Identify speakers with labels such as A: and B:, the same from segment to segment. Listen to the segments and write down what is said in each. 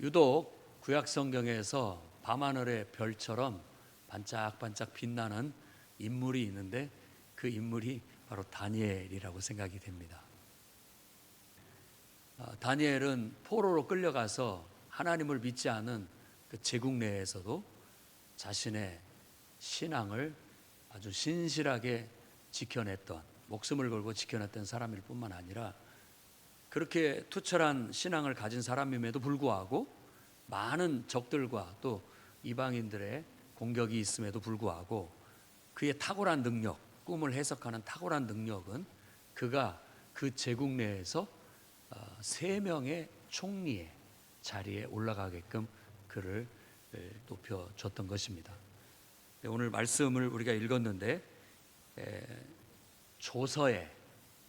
A: 유독 구약 성경에서 밤하늘의 별처럼 반짝반짝 빛나는 인물이 있는데 그 인물이 바로 다니엘이라고 생각이 됩니다. 다니엘은 포로로 끌려가서 하나님을 믿지 않은 그 제국 내에서도 자신의 신앙을 아주 신실하게 지켜냈던, 목숨을 걸고 지켜냈던 사람일 뿐만 아니라 그렇게 투철한 신앙을 가진 사람임에도 불구하고 많은 적들과 또 이방인들의 공격이 있음에도 불구하고 그의 탁월한 능력, 꿈을 해석하는 탁월한 능력은 그가 그 제국 내에서 3명의 총리의 자리에 올라가게끔 그를 높여줬던 것입니다. 오늘 말씀을 우리가 읽었는데 조서에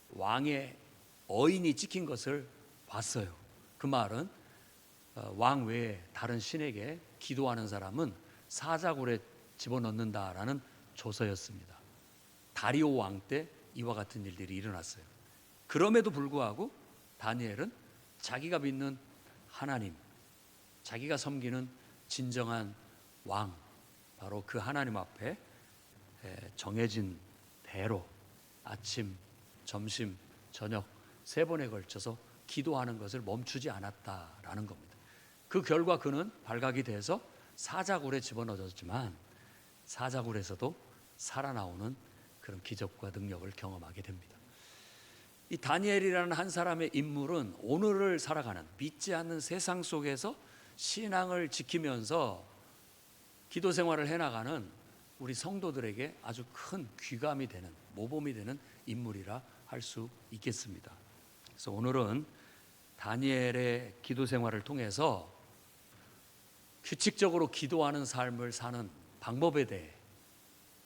A: 왕의 어인이 찍힌 것을 봤어요. 그 말은 왕 외에 다른 신에게 기도하는 사람은 사자굴에 집어넣는다라는 조서였습니다. 다리오 왕 때 이와 같은 일들이 일어났어요. 그럼에도 불구하고 다니엘은 자기가 믿는 하나님, 자기가 섬기는 진정한 왕, 바로 그 하나님 앞에 정해진 대로 아침, 점심, 저녁 3번에 걸쳐서 기도하는 것을 멈추지 않았다라는 겁니다. 그 결과 그는 발각이 돼서 사자굴에 집어넣어졌지만 사자굴에서도 살아나오는 그런 기적과 능력을 경험하게 됩니다. 이 다니엘이라는 한 사람의 인물은 오늘을 살아가는 믿지 않는 세상 속에서 신앙을 지키면서 기도 생활을 해나가는 우리 성도들에게 아주 큰 귀감이 되는, 모범이 되는 인물이라 할 수 있겠습니다. 그래서 오늘은 다니엘의 기도 생활을 통해서 규칙적으로 기도하는 삶을 사는 방법에 대해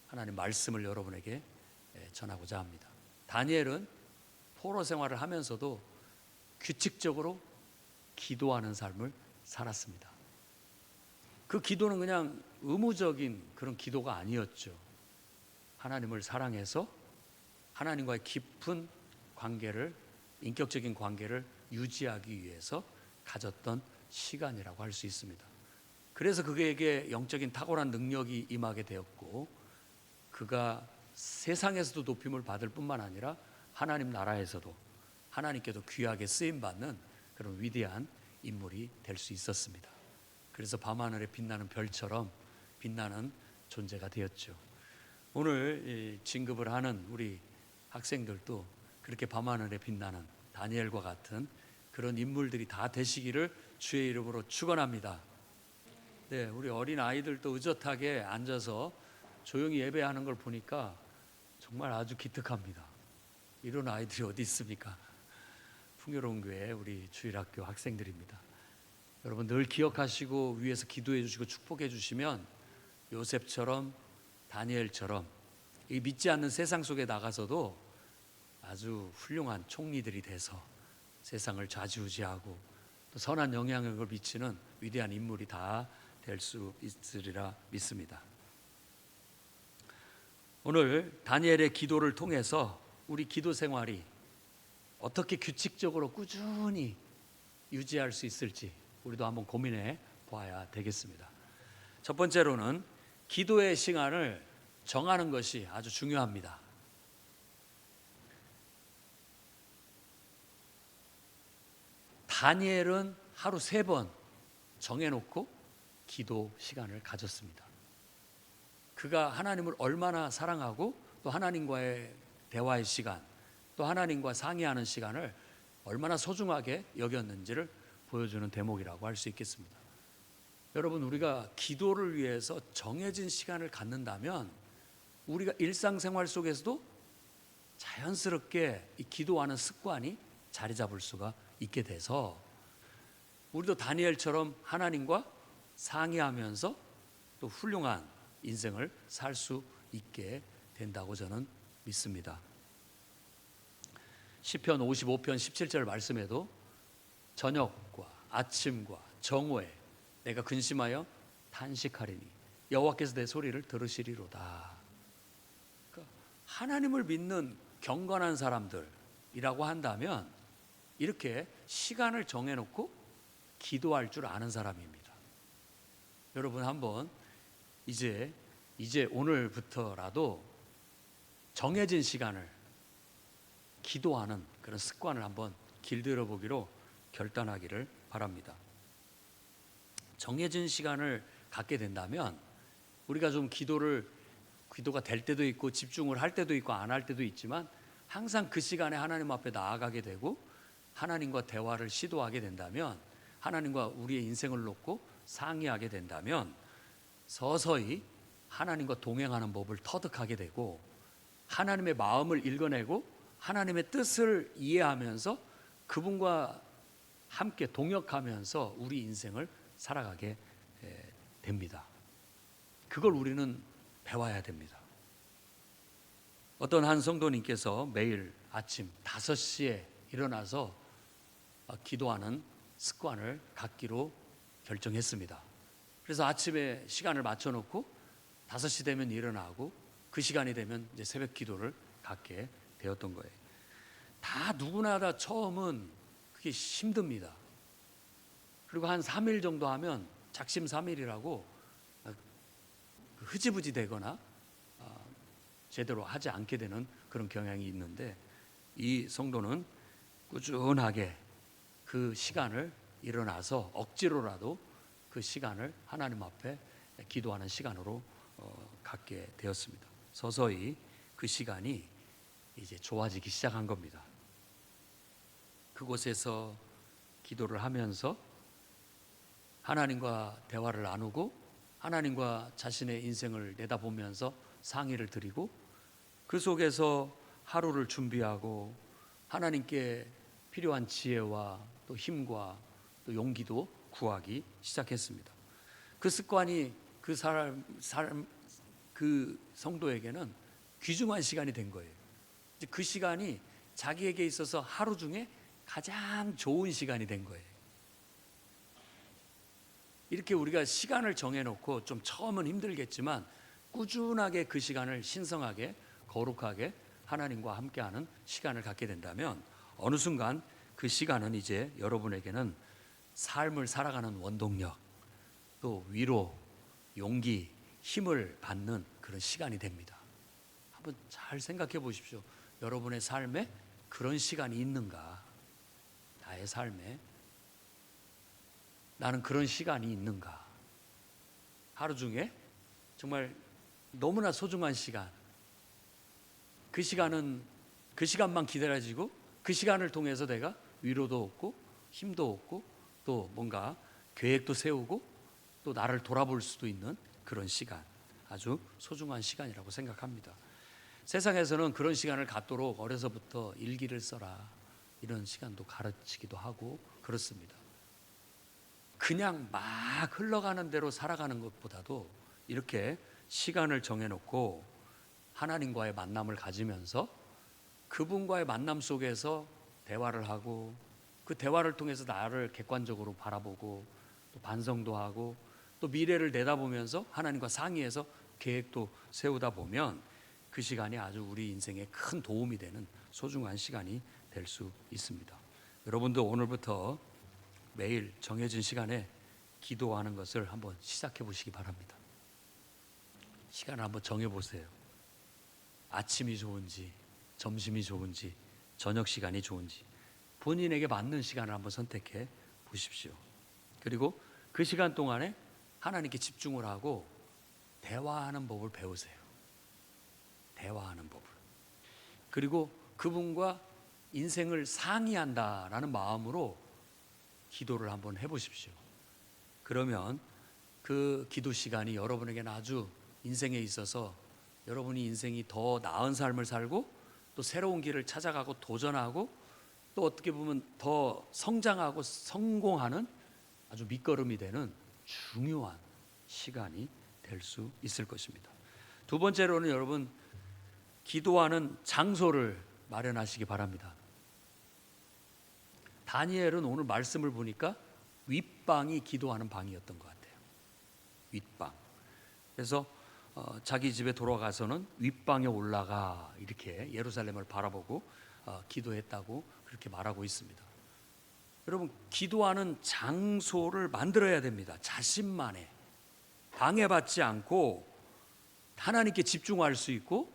A: 하나님 말씀을 여러분에게 전하고자 합니다. 다니엘은 포로 생활을 하면서도 규칙적으로 기도하는 삶을 살았습니다. 그 기도는 그냥 의무적인 그런 기도가 아니었죠. 하나님을 사랑해서 하나님과의 깊은 관계를, 인격적인 관계를 유지하기 위해서 가졌던 시간이라고 할 수 있습니다. 그래서 그에게 영적인 탁월한 능력이 임하게 되었고 그가 세상에서도 높임을 받을 뿐만 아니라 하나님 나라에서도 하나님께도 귀하게 쓰임받는 그런 위대한 인물이 될 수 있었습니다. 그래서 밤하늘에 빛나는 별처럼 빛나는 존재가 되었죠. 오늘 진급을 하는 우리 학생들도 그렇게 밤하늘에 빛나는 다니엘과 같은 그런 인물들이 다 되시기를 주의 이름으로 축원합니다. 네, 우리 어린 아이들도 의젓하게 앉아서 조용히 예배하는 걸 보니까 정말 아주 기특합니다. 이런 아이들이 어디 있습니까? 풍요로운 교회 우리 주일학교 학생들입니다. 여러분 늘 기억하시고 위에서 기도해 주시고 축복해 주시면 요셉처럼 다니엘처럼 이 믿지 않는 세상 속에 나가서도 아주 훌륭한 총리들이 돼서 세상을 좌지우지하고 또 선한 영향력을 미치는 위대한 인물이 다 될 수 있으리라 믿습니다. 오늘 다니엘의 기도를 통해서 우리 기도 생활이 어떻게 규칙적으로 꾸준히 유지할 수 있을지 우리도 한번 고민해 보아야 되겠습니다. 첫 번째로는 기도의 시간을 정하는 것이 아주 중요합니다. 다니엘은 하루 3번 정해놓고 기도 시간을 가졌습니다. 그가 하나님을 얼마나 사랑하고 또 하나님과의 대화의 시간, 또 하나님과 상의하는 시간을 얼마나 소중하게 여겼는지를 보여주는 대목이라고 할 수 있겠습니다. 여러분, 우리가 기도를 위해서 정해진 시간을 갖는다면 우리가 일상생활 속에서도 자연스럽게 이 기도하는 습관이 자리 잡을 수가 있게 돼서 우리도 다니엘처럼 하나님과 상의하면서 또 훌륭한 인생을 살 수 있게 된다고 저는 믿습니다. 시편 55편 17절 말씀에도 저녁과 아침과 정오에 내가 근심하여 탄식하리니 여호와께서 내 소리를 들으시리로다. 그러니까 하나님을 믿는 경건한 사람들이라고 한다면 이렇게 시간을 정해놓고 기도할 줄 아는 사람입니다. 여러분 한번 이제 오늘부터라도 정해진 시간을 기도하는 그런 습관을 한번 길들여 보기로 결단하기를 바랍니다. 정해진 시간을 갖게 된다면 우리가 좀 기도가 될 때도 있고 집중을 할 때도 있고 안 할 때도 있지만 항상 그 시간에 하나님 앞에 나아가게 되고 하나님과 대화를 시도하게 된다면, 하나님과 우리의 인생을 놓고 상의하게 된다면 서서히 하나님과 동행하는 법을 터득하게 되고 하나님의 마음을 읽어내고 하나님의 뜻을 이해하면서 그분과 함께 동역하면서 우리 인생을 살아가게 됩니다. 그걸 우리는 배워야 됩니다. 어떤 한 성도님께서 매일 아침 5시에 일어나서 기도하는 습관을 갖기로 결정했습니다. 그래서 아침에 시간을 맞춰놓고 5시 되면 일어나고 그 시간이 되면 이제 새벽 기도를 갖게 되었던 거예요. 누구나 다 처음은 그게 힘듭니다. 그리고 한 3일 정도 하면 작심삼일이라고 흐지부지 되거나 제대로 하지 않게 되는 그런 경향이 있는데, 이 성도는 꾸준하게 그 시간을 일어나서 억지로라도 그 시간을 하나님 앞에 기도하는 시간으로 갖게 되었습니다. 서서히 그 시간이 이제 좋아지기 시작한 겁니다. 그곳에서 기도를 하면서 하나님과 대화를 나누고 하나님과 자신의 인생을 내다보면서 상의를 드리고 그 속에서 하루를 준비하고 하나님께 필요한 지혜와 또 힘과 또 용기도 구하기 시작했습니다. 그 습관이 그 성도에게는 귀중한 시간이 된 거예요. 그 시간이 자기에게 있어서 하루 중에 가장 좋은 시간이 된 거예요. 이렇게 우리가 시간을 정해놓고 좀 처음은 힘들겠지만 꾸준하게 그 시간을 신성하게 거룩하게 하나님과 함께하는 시간을 갖게 된다면 어느 순간 그 시간은 이제 여러분에게는 삶을 살아가는 원동력, 또 위로, 용기, 힘을 받는 그런 시간이 됩니다. 한번 잘 생각해 보십시오. 여러분의 삶에 그런 시간이 있는가? 나의 삶에 나는 그런 시간이 있는가? 하루 중에 정말 너무나 소중한 시간, 그 시간만 기다려지고 그 시간을 통해서 내가 위로도 얻고 힘도 얻고 또 뭔가 계획도 세우고 또 나를 돌아볼 수도 있는 그런 시간, 아주 소중한 시간이라고 생각합니다. 세상에서는 그런 시간을 갖도록 어려서부터 일기를 써라 이런 시간도 가르치기도 하고 그렇습니다. 그냥 막 흘러가는 대로 살아가는 것보다도 이렇게 시간을 정해놓고 하나님과의 만남을 가지면서 그분과의 만남 속에서 대화를 하고 그 대화를 통해서 나를 객관적으로 바라보고 또 반성도 하고 또 미래를 내다보면서 하나님과 상의해서 계획도 세우다 보면 그 시간이 아주 우리 인생에 큰 도움이 되는 소중한 시간이 될 수 있습니다. 여러분도 오늘부터 매일 정해진 시간에 기도하는 것을 한번 시작해 보시기 바랍니다. 시간을 한번 정해 보세요. 아침이 좋은지 점심이 좋은지 저녁 시간이 좋은지 본인에게 맞는 시간을 한번 선택해 보십시오. 그리고 그 시간 동안에 하나님께 집중을 하고 대화하는 법을 배우세요. 대화하는 법을. 그리고 그분과 인생을 상의한다라는 마음으로 기도를 한번 해보십시오. 그러면 그 기도 시간이 여러분에게는 아주 인생에 있어서 여러분이 인생이 더 나은 삶을 살고 또 새로운 길을 찾아가고 도전하고 또 어떻게 보면 더 성장하고 성공하는 아주 밑거름이 되는 중요한 시간이 될 수 있을 것입니다. 두 번째로는 여러분, 기도하는 장소를 마련하시기 바랍니다. 다니엘은 오늘 말씀을 보니까 윗방이 기도하는 방이었던 것 같아요. 윗방. 그래서 자기 집에 돌아가서는 윗방에 올라가 이렇게 예루살렘을 바라보고 기도했다고 그렇게 말하고 있습니다. 여러분, 기도하는 장소를 만들어야 됩니다. 자신만의, 방해받지 않고 하나님께 집중할 수 있고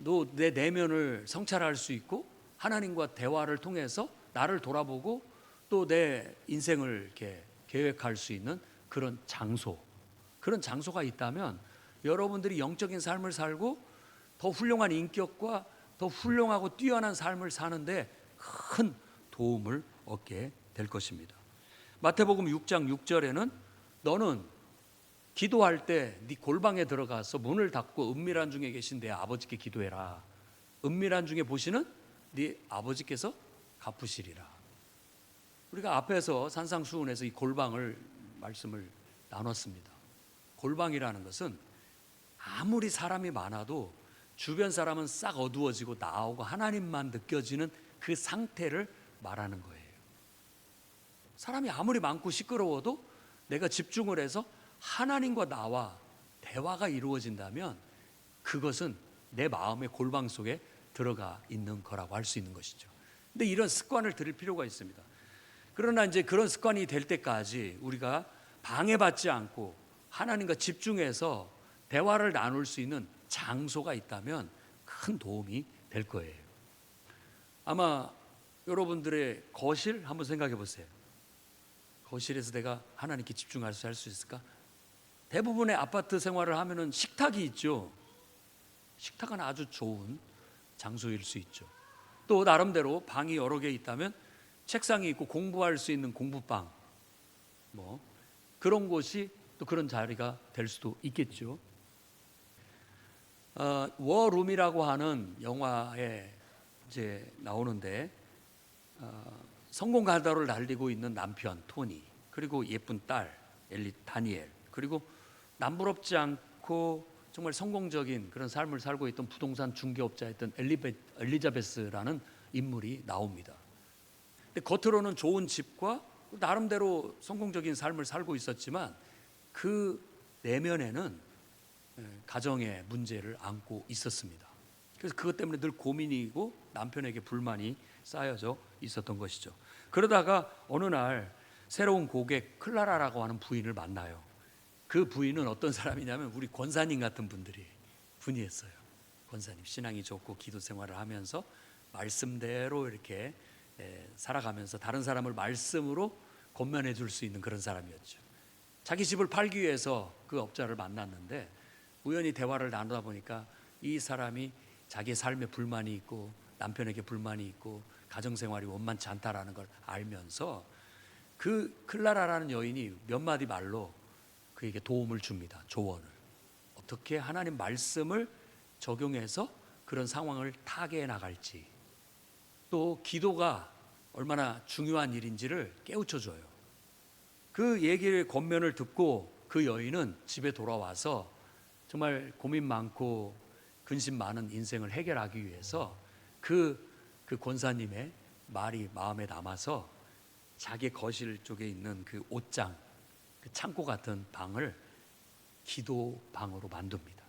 A: 또 내 내면을 성찰할 수 있고 하나님과 대화를 통해서 나를 돌아보고 또 내 인생을 이렇게 계획할 수 있는 그런 장소, 그런 장소가 있다면 여러분들이 영적인 삶을 살고 더 훌륭한 인격과 더 훌륭하고 뛰어난 삶을 사는데 큰 도움을 얻게 될 것입니다. 마태복음 6장 6절에는 너는 기도할 때 네 골방에 들어가서 문을 닫고 은밀한 중에 계신 내 아버지께 기도해라. 은밀한 중에 보시는 네 아버지께서 갚으시리라. 우리가 앞에서 산상수훈에서 이 골방을 말씀을 나눴습니다. 골방이라는 것은 아무리 사람이 많아도 주변 사람은 싹 어두워지고 나오고 하나님만 느껴지는 그 상태를 말하는 거예요. 사람이 아무리 많고 시끄러워도 내가 집중을 해서 하나님과 나와 대화가 이루어진다면 그것은 내 마음의 골방 속에 들어가 있는 거라고 할 수 있는 것이죠. 근데 이런 습관을 들일 필요가 있습니다. 그러나 이제 그런 습관이 될 때까지 우리가 방해받지 않고 하나님과 집중해서 대화를 나눌 수 있는 장소가 있다면 큰 도움이 될 거예요. 아마 여러분들의 거실 한번 생각해 보세요. 거실에서 내가 하나님께 집중할 수 있을까? 대부분의 아파트 생활을 하면은 식탁이 있죠. 식탁은 아주 좋은 장소일 수 있죠. 또 나름대로 방이 여러 개 있다면 책상이 있고 공부할 수 있는 공부방, 뭐 그런 곳이 또 그런 자리가 될 수도 있겠죠. 워룸이라고 하는 영화에 이제 나오는데 성공 가다를 달리고 있는 남편 토니, 그리고 예쁜 딸 엘리 다니엘, 그리고 남부럽지 않고 정말 성공적인 그런 삶을 살고 있던 부동산 중개업자였던 엘리자베스라는 인물이 나옵니다. 근데 겉으로는 좋은 집과 나름대로 성공적인 삶을 살고 있었지만 그 내면에는 가정의 문제를 안고 있었습니다. 그래서 그것 때문에 늘 고민이고 남편에게 불만이 쌓여져 있었던 것이죠. 그러다가 어느 날 새로운 고객 클라라라고 하는 부인을 만나요. 그 부인은 어떤 사람이냐면 우리 권사님 같은 분이었어요. 권사님, 신앙이 좋고 기도 생활을 하면서 말씀대로 이렇게 살아가면서 다른 사람을 말씀으로 권면해 줄 수 있는 그런 사람이었죠. 자기 집을 팔기 위해서 그 업자를 만났는데 우연히 대화를 나누다 보니까 이 사람이 자기의 삶에 불만이 있고 남편에게 불만이 있고 가정생활이 원만치 않다라는 걸 알면서 그 클라라라는 여인이 몇 마디 말로 그에게 도움을 줍니다. 조언을. 어떻게 하나님 말씀을 적용해서 그런 상황을 타개해 나갈지, 또 기도가 얼마나 중요한 일인지를 깨우쳐줘요. 그 얘기를 권면을 듣고 그 여인은 집에 돌아와서 정말 고민 많고 근심 많은 인생을 해결하기 위해서 그 권사님의 말이 마음에 남아서 자기 거실 쪽에 있는 그 옷장, 그 창고 같은 방을 기도방으로 만듭니다.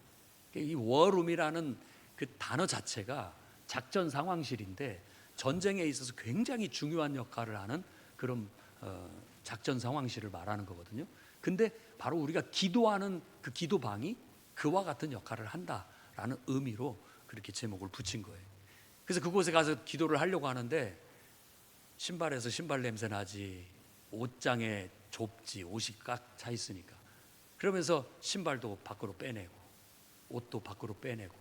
A: 이 워룸이라는 그 단어 자체가 작전 상황실인데 전쟁에 있어서 굉장히 중요한 역할을 하는 그런 작전 상황실을 말하는 거거든요. 근데 바로 우리가 기도하는 그 기도방이 그와 같은 역할을 한다라는 의미로 그렇게 제목을 붙인 거예요. 그래서 그곳에 가서 기도를 하려고 하는데 신발에서 신발 냄새 나지, 옷장에 좁지, 옷이 꽉 차 있으니까. 그러면서 신발도 밖으로 빼내고 옷도 밖으로 빼내고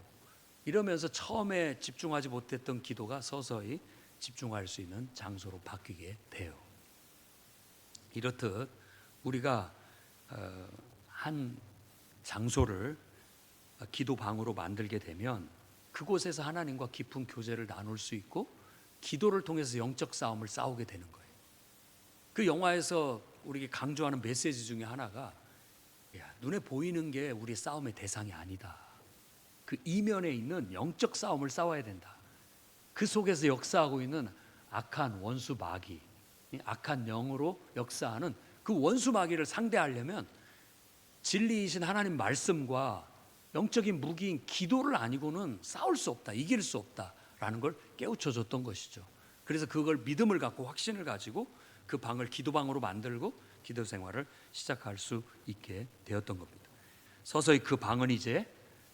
A: 이러면서 처음에 집중하지 못했던 기도가 서서히 집중할 수 있는 장소로 바뀌게 돼요. 이렇듯 우리가 한 장소를 기도방으로 만들게 되면 그곳에서 하나님과 깊은 교제를 나눌 수 있고 기도를 통해서 영적 싸움을 싸우게 되는 거예요. 그 영화에서 우리에게 강조하는 메시지 중에 하나가 눈에 보이는 게 우리 싸움의 대상이 아니다. 그 이면에 있는 영적 싸움을 싸워야 된다. 그 속에서 역사하고 있는 악한 원수 마귀, 악한 영으로 역사하는 그 원수 마귀를 상대하려면 진리이신 하나님 말씀과 영적인 무기인 기도를 아니고는 싸울 수 없다, 이길 수 없다라는 걸 깨우쳐줬던 것이죠. 그래서 그걸 믿음을 갖고 확신을 가지고 그 방을 기도방으로 만들고 기도 생활을 시작할 수 있게 되었던 겁니다. 서서히 그 방은 이제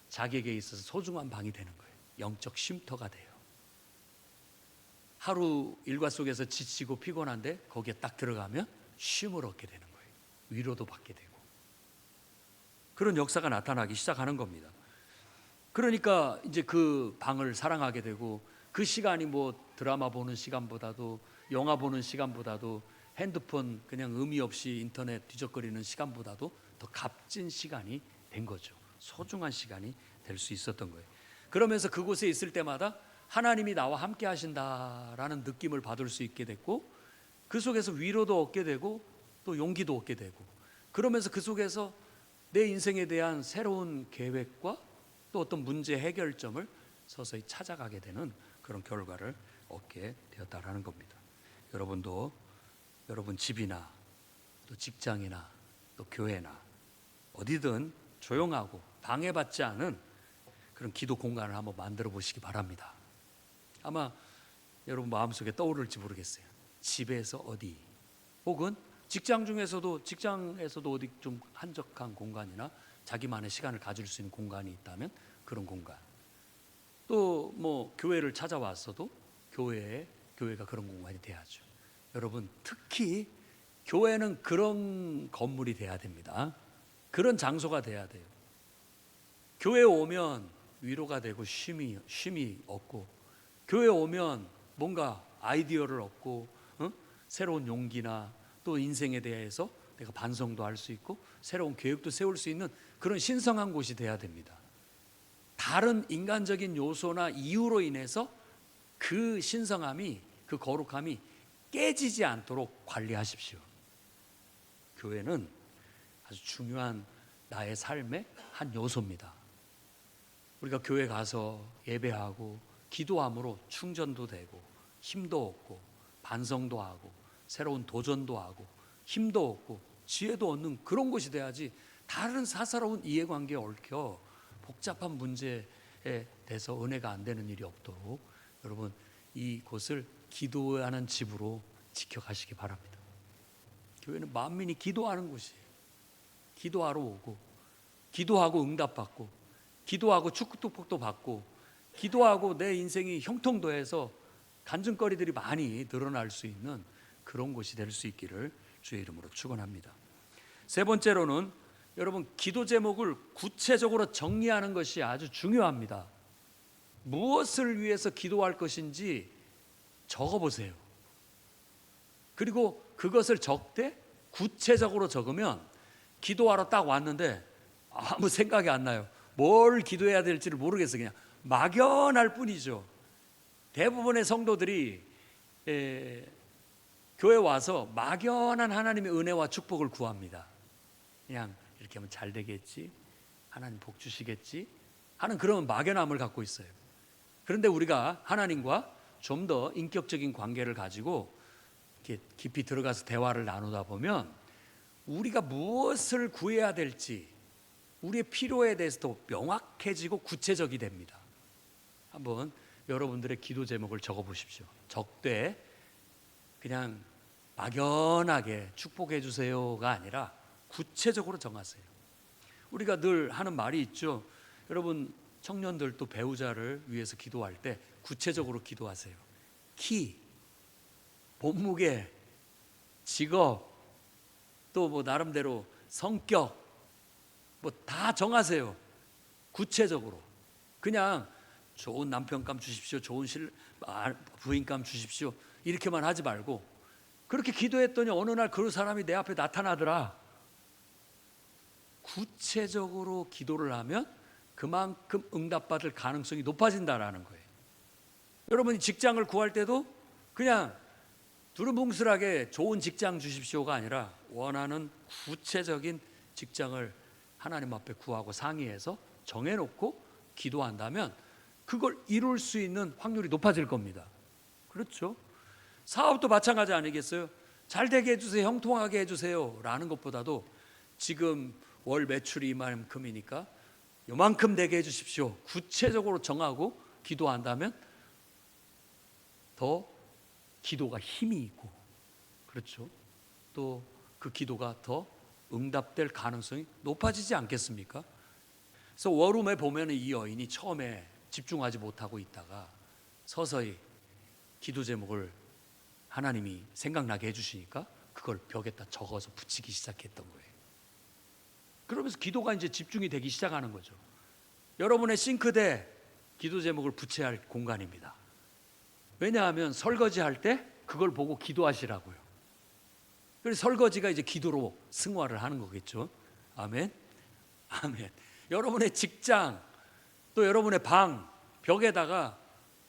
A: 자기에게 있어서 소중한 방이 되는 거예요. 영적 쉼터가 돼요. 하루 일과 속에서 지치고 피곤한데 거기에 딱 들어가면 쉼을 얻게 되는 거예요. 위로도 받게 되고 그런 역사가 나타나기 시작하는 겁니다. 그러니까 이제 그 방을 사랑하게 되고 그 시간이 뭐 드라마 보는 시간보다도 영화 보는 시간보다도 핸드폰 그냥 의미 없이 인터넷 뒤적거리는 시간보다도 더 값진 시간이 된 거죠. 소중한 시간이 될 수 있었던 거예요. 그러면서 그곳에 있을 때마다 하나님이 나와 함께 하신다라는 느낌을 받을 수 있게 됐고 그 속에서 위로도 얻게 되고 또 용기도 얻게 되고 그러면서 그 속에서 내 인생에 대한 새로운 계획과 또 어떤 문제 해결점을 서서히 찾아가게 되는 그런 결과를 얻게 되었다라는 겁니다. 여러분도 여러분 집이나 또 직장이나 또 교회나 어디든 조용하고 방해받지 않은 그런 기도 공간을 한번 만들어 보시기 바랍니다. 아마 여러분 마음속에 떠오를지 모르겠어요. 집에서 어디 혹은 직장에서도 어디 좀 한적한 공간이나 자기만의 시간을 가질 수 있는 공간이 있다면 그런 공간. 또 뭐 교회를 찾아왔어도 교회가 그런 공간이 돼야죠. 여러분 특히 교회는 그런 건물이 돼야 됩니다. 그런 장소가 돼야 돼요. 교회에 오면 위로가 되고 쉼이 얻고 교회에 오면 뭔가 아이디어를 얻고 새로운 용기나 또 인생에 대해서 내가 반성도 할 수 있고 새로운 계획도 세울 수 있는 그런 신성한 곳이 돼야 됩니다. 다른 인간적인 요소나 이유로 인해서 그 신성함이 그 거룩함이 깨지지 않도록 관리하십시오. 교회는 아주 중요한 나의 삶의 한 요소입니다. 우리가 교회 가서 예배하고 기도함으로 충전도 되고 힘도 얻고 반성도 하고 새로운 도전도 하고 힘도 얻고 지혜도 얻는 그런 곳이 돼야지 다른 사사로운 이해관계에 얽혀 복잡한 문제에 대해서 은혜가 안 되는 일이 없도록 여러분 이곳을 기도하는 집으로 지켜가시기 바랍니다. 교회는 만민이 기도하는 곳이에요. 기도하러 오고 기도하고 응답받고 기도하고 축복도 받고 기도하고 내 인생이 형통도해서 간증거리들이 많이 늘어날 수 있는 그런 곳이 될 수 있기를 주의 이름으로 축원합니다. 세 번째로는 여러분 기도 제목을 구체적으로 정리하는 것이 아주 중요합니다. 무엇을 위해서 기도할 것인지 적어보세요. 그리고 그것을 적되 구체적으로 적으면 기도하러 딱 왔는데 아무 생각이 안 나요. 뭘 기도해야 될지를 모르겠어요. 그냥 막연할 뿐이죠. 대부분의 성도들이 교회 와서 막연한 하나님의 은혜와 축복을 구합니다. 그냥 이렇게 하면 잘 되겠지, 하나님 복 주시겠지 하는 그런 막연함을 갖고 있어요. 그런데 우리가 하나님과 좀 더 인격적인 관계를 가지고 이렇게 깊이 들어가서 대화를 나누다 보면 우리가 무엇을 구해야 될지 우리의 필요에 대해서 더 명확해지고 구체적이 됩니다. 한번 여러분들의 기도 제목을 적어보십시오. 적되 그냥 막연하게 축복해 주세요가 아니라 구체적으로 정하세요. 우리가 늘 하는 말이 있죠. 여러분 청년들도 배우자를 위해서 기도할 때 구체적으로 기도하세요. 키, 몸무게, 직업, 또 뭐 나름대로 성격 뭐 다 정하세요. 구체적으로. 그냥 좋은 남편감 주십시오. 좋은 부인감 주십시오. 이렇게만 하지 말고 그렇게 기도했더니 어느 날 그 사람이 내 앞에 나타나더라. 구체적으로 기도를 하면 그만큼 응답받을 가능성이 높아진다라는 거예요. 여러분이 직장을 구할 때도 그냥 두루뭉술하게 좋은 직장 주십시오가 아니라 원하는 구체적인 직장을 하나님 앞에 구하고 상의해서 정해놓고 기도한다면 그걸 이룰 수 있는 확률이 높아질 겁니다. 그렇죠? 사업도 마찬가지 아니겠어요? 잘 되게 해주세요, 형통하게 해주세요 라는 것보다도 지금 월 매출이 이만큼이니까 요만큼 되게 해주십시오 구체적으로 정하고 기도한다면 더 기도가 힘이 있고 그렇죠? 또 그 기도가 더 응답될 가능성이 높아지지 않겠습니까? 그래서 워룸에 보면 이 여인이 처음에 집중하지 못하고 있다가 서서히 기도 제목을 하나님이 생각나게 해주시니까 그걸 벽에다 적어서 붙이기 시작했던 거예요. 그러면서 기도가 이제 집중이 되기 시작하는 거죠. 여러분의 싱크대 기도 제목을 붙여야 할 공간입니다. 왜냐하면 설거지할 때 그걸 보고 기도하시라고요. 그래서 설거지가 이제 기도로 승화를 하는 거겠죠. 아멘. 아멘. 여러분의 직장 또 여러분의 방 벽에다가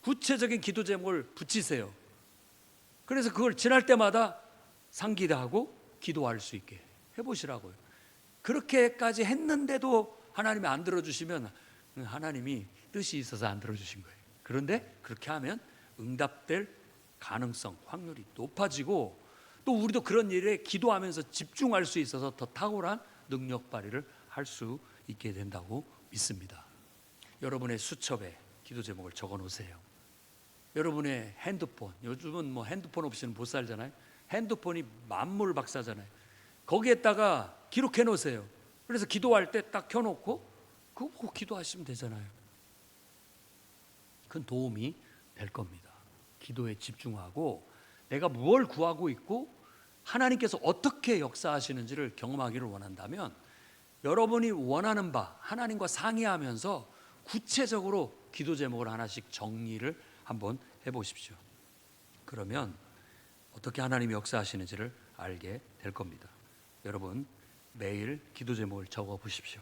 A: 구체적인 기도 제목을 붙이세요. 그래서 그걸 지날 때마다 상기하고 기도할 수 있게 해보시라고요. 그렇게까지 했는데도 하나님이 안 들어주시면 하나님이 뜻이 있어서 안 들어주신 거예요. 그런데 그렇게 하면 응답될 가능성, 확률이 높아지고 또 우리도 그런 일에 기도하면서 집중할 수 있어서 더 탁월한 능력 발휘를 할 수 있게 된다고 믿습니다. 여러분의 수첩에 기도 제목을 적어 놓으세요. 여러분의 핸드폰, 요즘은 뭐 핸드폰 없이는 못 살잖아요. 핸드폰이 만물 박사잖아요. 거기에다가 기록해 놓으세요. 그래서 기도할 때 딱 켜놓고 그거 보고 기도하시면 되잖아요. 큰 도움이 될 겁니다. 기도에 집중하고 내가 무엇을 구하고 있고 하나님께서 어떻게 역사하시는지를 경험하기를 원한다면 여러분이 원하는 바 하나님과 상의하면서 구체적으로 기도 제목을 하나씩 정리를 한번 해보십시오. 그러면 어떻게 하나님이 역사하시는지를 알게 될 겁니다. 여러분 매일 기도 제목을 적어 보십시오.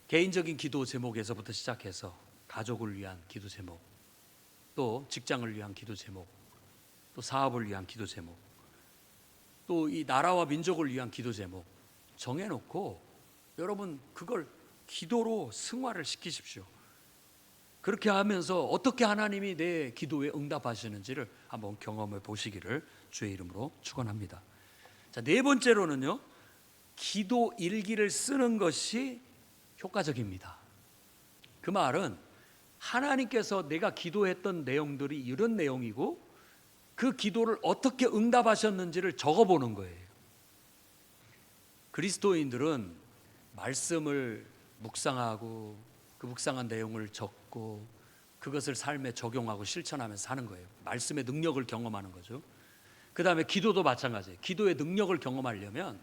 A: 개인적인 기도 제목에서부터 시작해서 가족을 위한 기도 제목, 또 직장을 위한 기도 제목, 또 사업을 위한 기도 제목, 또 이 나라와 민족을 위한 기도 제목 정해놓고 여러분 그걸 기도로 승화를 시키십시오. 그렇게 하면서 어떻게 하나님이 내 기도에 응답하시는지를 한번 경험해 보시기를 주의 이름으로 축원합니다. 자, 네 번째로는요, 기도 일기를 쓰는 것이 효과적입니다. 그 말은 하나님께서 내가 기도했던 내용들이 이런 내용이고 그 기도를 어떻게 응답하셨는지를 적어보는 거예요. 그리스도인들은 말씀을 묵상하고 그 묵상한 내용을 적고 그것을 삶에 적용하고 실천하면서 사는 거예요. 말씀의 능력을 경험하는 거죠. 그 다음에 기도도 마찬가지예요. 기도의 능력을 경험하려면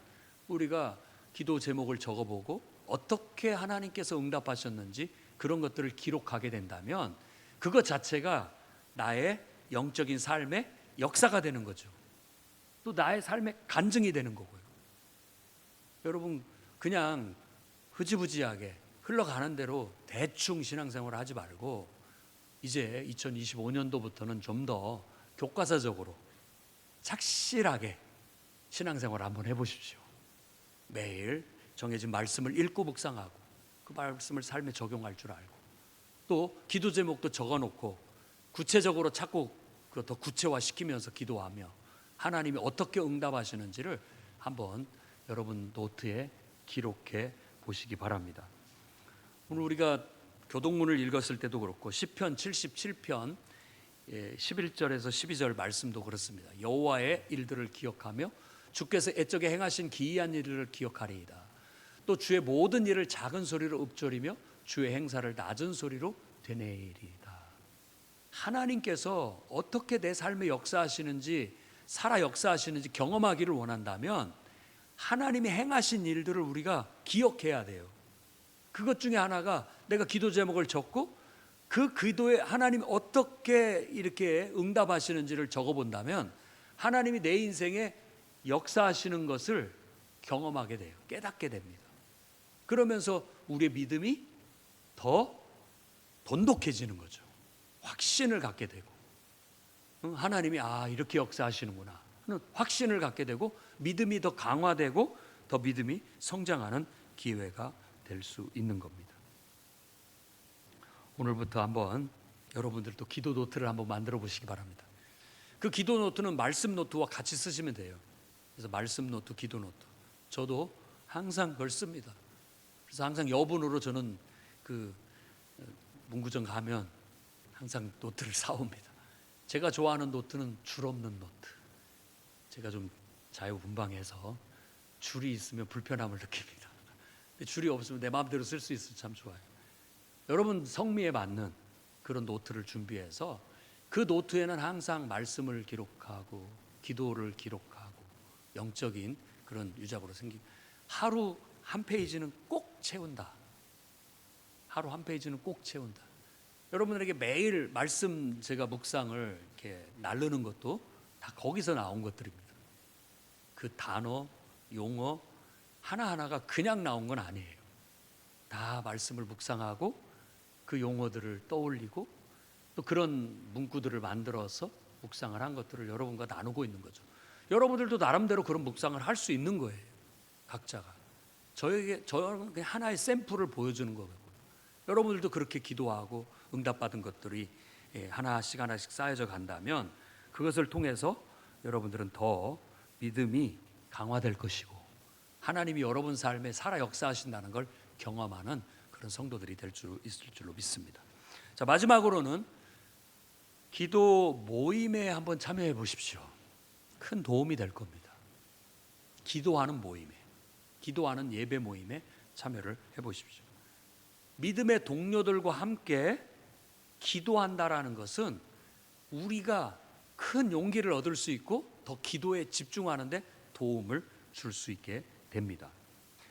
A: 우리가 기도 제목을 적어보고 어떻게 하나님께서 응답하셨는지 그런 것들을 기록하게 된다면 그것 자체가 나의 영적인 삶의 역사가 되는 거죠. 또 나의 삶의 간증이 되는 거고요. 여러분 그냥 흐지부지하게 흘러가는 대로 대충 신앙생활을 하지 말고 이제 2025년도부터는 좀 더 교과서적으로 착실하게 신앙생활을 한번 해보십시오. 매일 정해진 말씀을 읽고 묵상하고 그 말씀을 삶에 적용할 줄 알고 또 기도 제목도 적어놓고 구체적으로 찾고 더 구체화시키면서 기도하며 하나님이 어떻게 응답하시는지를 한번 여러분 노트에 기록해 보시기 바랍니다. 오늘 우리가 교동문을 읽었을 때도 그렇고 시편 77편 11절에서 12절 말씀도 그렇습니다. 여호와의 일들을 기억하며 주께서 애적에 행하신 기이한 일들을 기억하리이다. 또 주의 모든 일을 작은 소리로 읊조리며 주의 행사를 낮은 소리로 되뇌이리이다. 하나님께서 어떻게 내 삶에 역사하시는지 살아 역사하시는지 경험하기를 원한다면 하나님이 행하신 일들을 우리가 기억해야 돼요. 그것 중에 하나가 내가 기도 제목을 적고 그 기도에 하나님이 어떻게 이렇게 응답하시는지를 적어본다면 하나님이 내 인생에 역사하시는 것을 경험하게 돼요. 깨닫게 됩니다. 그러면서 우리의 믿음이 더 돈독해지는 거죠. 확신을 갖게 되고 하나님이 이렇게 역사하시는구나 하는 확신을 갖게 되고 믿음이 더 강화되고 더 믿음이 성장하는 기회가 될 수 있는 겁니다. 오늘부터 한번 여러분들도 기도 노트를 한번 만들어 보시기 바랍니다. 그 기도 노트는 말씀 노트와 같이 쓰시면 돼요. 그래서 말씀 노트, 기도 노트 저도 항상 그걸 씁니다. 그래서 항상 여분으로 저는 그 문구점 가면 항상 노트를 사옵니다. 제가 좋아하는 노트는 줄 없는 노트. 제가 좀 자유분방해서 줄이 있으면 불편함을 느낍니다. 근데 줄이 없으면 내 마음대로 쓸 수 있어서 참 좋아요. 여러분 성미에 맞는 그런 노트를 준비해서 그 노트에는 항상 말씀을 기록하고 기도를 기록하고 영적인 그런 유작으로 생긴 하루 한 페이지는 꼭 채운다. 하루 한 페이지는 꼭 채운다. 여러분들에게 매일 말씀 제가 묵상을 이렇게 나르는 것도 다 거기서 나온 것들입니다. 그 단어, 용어 하나하나가 그냥 나온 건 아니에요. 다 말씀을 묵상하고 그 용어들을 떠올리고 또 그런 문구들을 만들어서 묵상을 한 것들을 여러분과 나누고 있는 거죠. 여러분들도 나름대로 그런 묵상을 할 수 있는 거예요. 각자가. 저는 그냥 하나의 샘플을 보여주는 거고요. 여러분들도 그렇게 기도하고 응답받은 것들이 하나씩 하나씩 쌓여져 간다면 그것을 통해서 여러분들은 더 믿음이 강화될 것이고 하나님이 여러분 삶에 살아 역사하신다는 걸 경험하는 그런 성도들이 있을 줄로 믿습니다. 자, 마지막으로는 기도 모임에 한번 참여해 보십시오. 큰 도움이 될 겁니다. 기도하는 모임에, 기도하는 예배 모임에 참여를 해 보십시오. 믿음의 동료들과 함께 기도한다라는 것은 우리가 큰 용기를 얻을 수 있고 더 기도에 집중하는데 도움을 줄 수 있게 됩니다.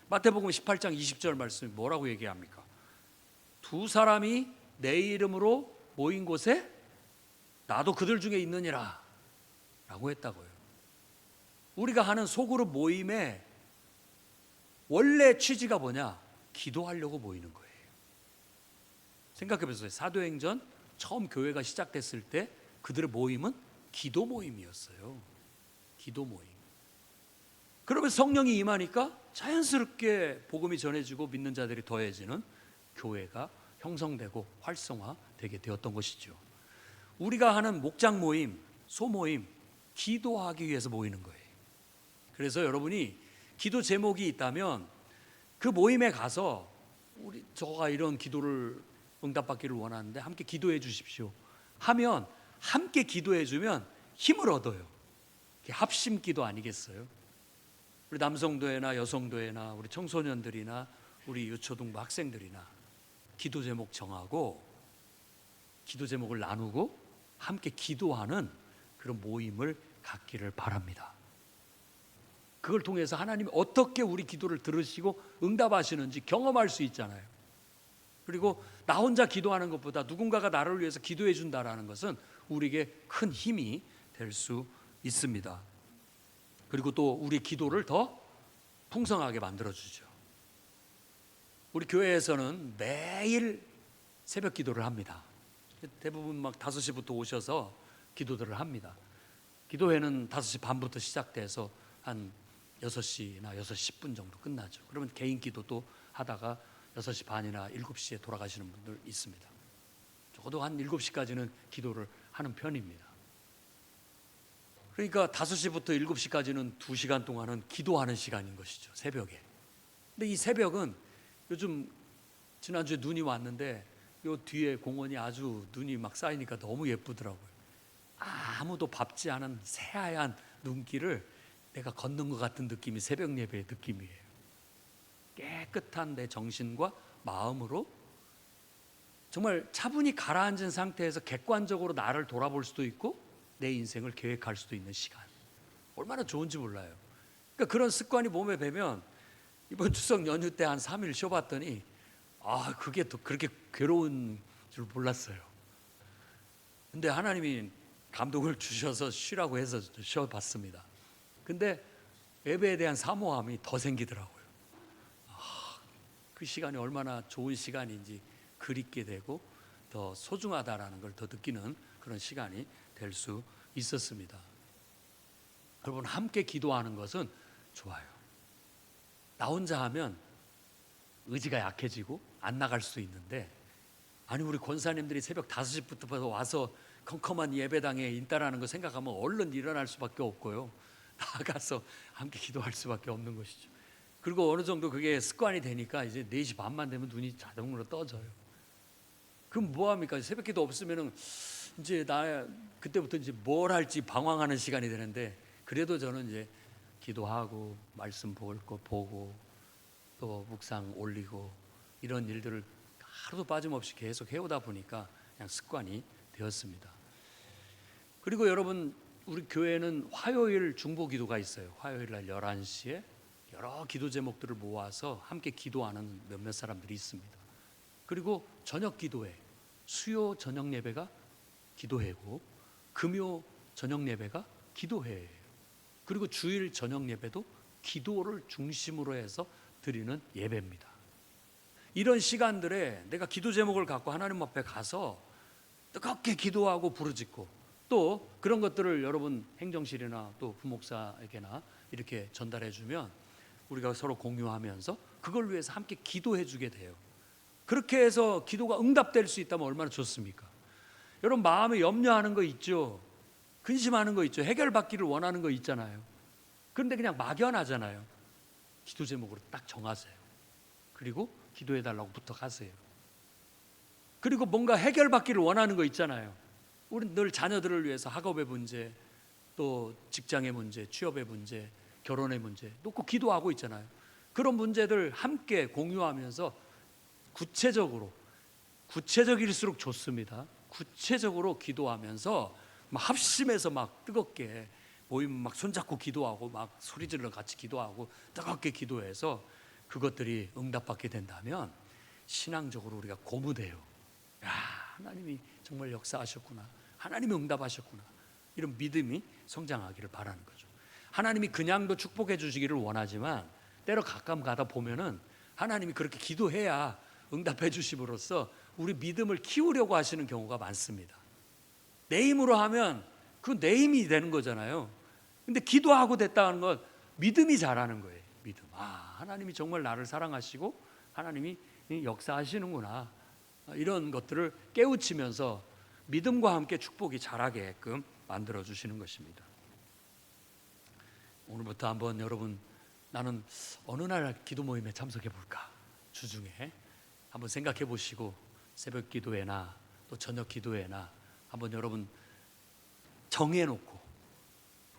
A: 마태복음 18장 20절 말씀이 뭐라고 얘기합니까? 두 사람이 내 이름으로 모인 곳에 나도 그들 중에 있느니라 라고 했다고요. 우리가 하는 소그룹 모임의 원래 취지가 뭐냐? 기도하려고 모이는 거예요. 생각해 보세요. 사도행전 처음 교회가 시작됐을 때 그들의 모임은 기도 모임이었어요. 기도 모임. 그러면 성령이 임하니까 자연스럽게 복음이 전해지고 믿는 자들이 더해지는 교회가 형성되고 활성화되게 되었던 것이죠. 우리가 하는 목장 모임, 소모임, 기도하기 위해서 모이는 거예요. 그래서 여러분이 기도 제목이 있다면 그 모임에 가서 저가 이런 기도를 응답받기를 원하는데 함께 기도해 주십시오 하면 함께 기도해 주면 힘을 얻어요. 합심 기도 아니겠어요? 우리 남성도회나 여성도회나 우리 청소년들이나 우리 유초등부 학생들이나 기도 제목 정하고 기도 제목을 나누고 함께 기도하는 그런 모임을 갖기를 바랍니다. 그걸 통해서 하나님이 어떻게 우리 기도를 들으시고 응답하시는지 경험할 수 있잖아요. 그리고 나 혼자 기도하는 것보다 누군가가 나를 위해서 기도해 준다라는 것은 우리에게 큰 힘이 될 수 있습니다. 그리고 또 우리 기도를 더 풍성하게 만들어주죠. 우리 교회에서는 매일 새벽 기도를 합니다. 대부분 막 5시부터 오셔서 기도들을 합니다. 기도회는 5시 반부터 시작돼서 한 6시나 6시 10분 정도 끝나죠. 그러면 개인 기도도 하다가 6시 반이나 7시에 돌아가시는 분들 있습니다. 저도 한 7시까지는 기도를 하는 편입니다. 그러니까 5시부터 7시까지는 2시간 동안은 기도하는 시간인 것이죠. 새벽에. 근데 이 새벽은 요즘 지난주에 눈이 왔는데 요 뒤에 공원이 아주 눈이 막 쌓이니까 너무 예쁘더라고요. 아무도 밟지 않은 새하얀 눈길을 내가 걷는 것 같은 느낌이 새벽 예배의 느낌이에요. 깨끗한 내 정신과 마음으로 정말 차분히 가라앉은 상태에서 객관적으로 나를 돌아볼 수도 있고 내 인생을 계획할 수도 있는 시간. 얼마나 좋은지 몰라요. 그러니까 그런 습관이 몸에 배면 이번 추석 연휴 때 한 3일 쉬어봤더니 그게 또 그렇게 괴로운 줄 몰랐어요. 근데 하나님이 감동을 주셔서 쉬라고 해서 쉬어봤습니다. 근데 예배에 대한 사모함이 더 생기더라고요. 그 시간이 얼마나 좋은 시간인지 그립게 되고 더 소중하다라는 걸 더 느끼는 그런 시간이 될 수 있었습니다. 여러분 함께 기도하는 것은 좋아요. 나 혼자 하면 의지가 약해지고 안 나갈 수 있는데 우리 권사님들이 새벽 5시부터 와서 컴컴한 예배당에 있다라는 거 생각하면 얼른 일어날 수밖에 없고요. 나가서 함께 기도할 수밖에 없는 것이죠. 그리고 어느 정도 그게 습관이 되니까 이제 4시 반만 되면 눈이 자동으로 떠져요. 그럼 뭐합니까? 새벽기도 없으면은 이제 그때부터 이제 뭘 할지 방황하는 시간이 되는데 그래도 저는 이제 기도하고 말씀 볼 거 보고 또 묵상 올리고 이런 일들을 하루도 빠짐없이 계속 해오다 보니까 그냥 습관이 되었습니다. 그리고 여러분, 우리 교회는 화요일 중보 기도가 있어요. 화요일 날 11시에 여러 기도 제목들을 모아서 함께 기도하는 몇몇 사람들이 있습니다. 그리고 저녁 기도회, 수요 저녁 예배가 기도회고 금요 저녁 예배가 기도회예요. 그리고 주일 저녁 예배도 기도를 중심으로 해서 드리는 예배입니다. 이런 시간들에 내가 기도 제목을 갖고 하나님 앞에 가서 뜨겁게 기도하고 부르짖고 또 그런 것들을 여러분 행정실이나 또 부목사에게나 이렇게 전달해 주면 우리가 서로 공유하면서 그걸 위해서 함께 기도해 주게 돼요. 그렇게 해서 기도가 응답될 수 있다면 얼마나 좋습니까? 여러분, 마음에 염려하는 거 있죠? 근심하는 거 있죠? 해결받기를 원하는 거 있잖아요. 그런데 그냥 막연하잖아요. 기도 제목으로 딱 정하세요. 그리고 기도해 달라고 부탁하세요. 그리고 뭔가 해결받기를 원하는 거 있잖아요. 우리는 늘 자녀들을 위해서 학업의 문제, 또 직장의 문제, 취업의 문제, 결혼의 문제 놓고 기도하고 있잖아요. 그런 문제들 함께 공유하면서 구체적일수록 좋습니다. 구체적으로 기도하면서 막 합심해서 막 뜨겁게 모이면 막 손잡고 기도하고 막 소리질러 같이 기도하고 뜨겁게 기도해서 그것들이 응답받게 된다면 신앙적으로 우리가 고무돼요. 야, 하나님이 정말 역사하셨구나. 하나님이 응답하셨구나. 이런 믿음이 성장하기를 바라는 거죠. 하나님이 그냥도 축복해 주시기를 원하지만 때로 가끔 가다 보면은 하나님이 그렇게 기도해야 응답해 주심으로써 우리 믿음을 키우려고 하시는 경우가 많습니다. 내 힘으로 하면 그건 내 힘이 되는 거잖아요. 근데 기도하고 됐다는 건 믿음이 자라는 거예요. 믿음. 아, 하나님이 정말 나를 사랑하시고 하나님이 역사하시는구나. 이런 것들을 깨우치면서 믿음과 함께 축복이 자라게끔 만들어 주시는 것입니다. 오늘부터 한번 여러분, 나는 어느 날 기도 모임에 참석해 볼까? 주중에 한번 생각해 보시고 새벽 기도회나 또 저녁 기도회나 한번 여러분 정해 놓고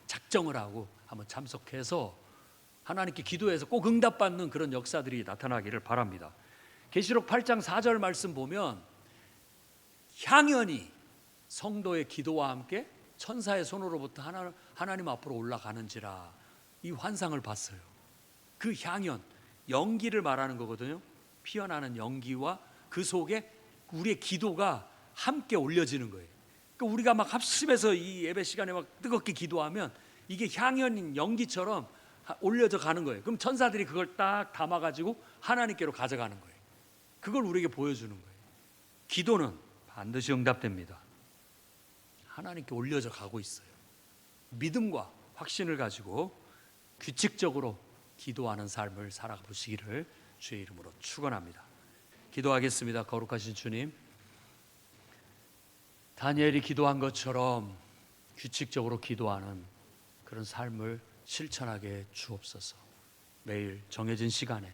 A: 작정을 하고 한번 참석해서 하나님께 기도해서 꼭 응답받는 그런 역사들이 나타나기를 바랍니다. 계시록 8장 4절 말씀 보면 향연이 성도의 기도와 함께 천사의 손으로부터 하나님 앞으로 올라가는지라, 이 환상을 봤어요. 그 향연, 연기를 말하는 거거든요. 피어나는 연기와 그 속에 우리의 기도가 함께 올려지는 거예요. 그러니까 우리가 막 합심해서 이 예배 시간에 막 뜨겁게 기도하면 이게 향연인 연기처럼 올려져 가는 거예요. 그럼 천사들이 그걸 딱 담아가지고 하나님께로 가져가는 거예요. 그걸 우리에게 보여주는 거예요. 기도는 반드시 응답됩니다. 하나님께 올려져 가고 있어요. 믿음과 확신을 가지고 규칙적으로 기도하는 삶을 살아보시기를 주의 이름으로 축원합니다. 기도하겠습니다. 거룩하신 주님, 다니엘이 기도한 것처럼 규칙적으로 기도하는 그런 삶을 실천하게 주옵소서. 매일 정해진 시간에